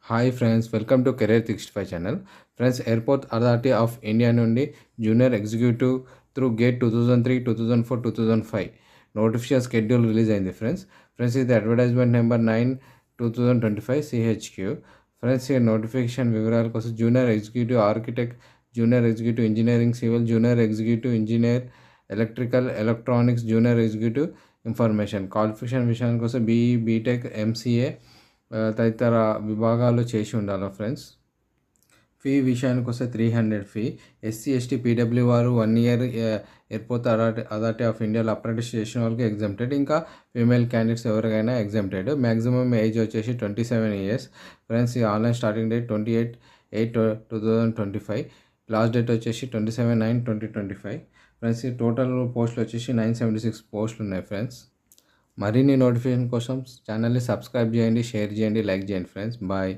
Hi friends, welcome to career 65 channel. Friends, airport authority of India నుండి junior executive through GATE 2003, 2004, 2005 notification schedule release అయింది. Friends ఇది advertisement number 9/2025 CHQ. Friends, ఈ notification వివరాల కోసం junior executive architect, junior executive engineering civil, junior executive engineer electrical electronics, junior executive information qualification విషయానికి వస్తే BE, BTech, MCA తదితర విభాగాలు చేసి ఉండాలి. ఫ్రెండ్స్, ఫీ విషయానికి వస్తే 300 ఫీ. SC, ST, PW వారు 1 ఇయర్ ఎయిర్పోర్ట్ అథారిటీ ఆఫ్ ఇండియాలో అప్రెంటిస్ చేసిన వాళ్ళకి ఎగ్జామ్టెడ్. ఇంకా ఫీమేల్ క్యాండిడేట్స్ ఎవరికైనా ఎగ్జామ్టెడ్. మ్యాక్సిమం ఏజ్ వచ్చేసి 27 ఇయర్స్. ఫ్రెండ్స్, ఈ online starting date 28/8/2025. Last date వచ్చేసి 27/9/2025. ఫ్రెండ్స్, ఈ టోటల్ పోస్టులు వచ్చేసి 976 పోస్టులు ఉన్నాయి. ఫ్రెండ్స్, మరిన్ని నోటిఫికేషన్ కోసం ఛానల్ని సబ్స్క్రైబ్ చేయండి, షేర్ చేయండి, లైక్ చేయండి. Friends, bye.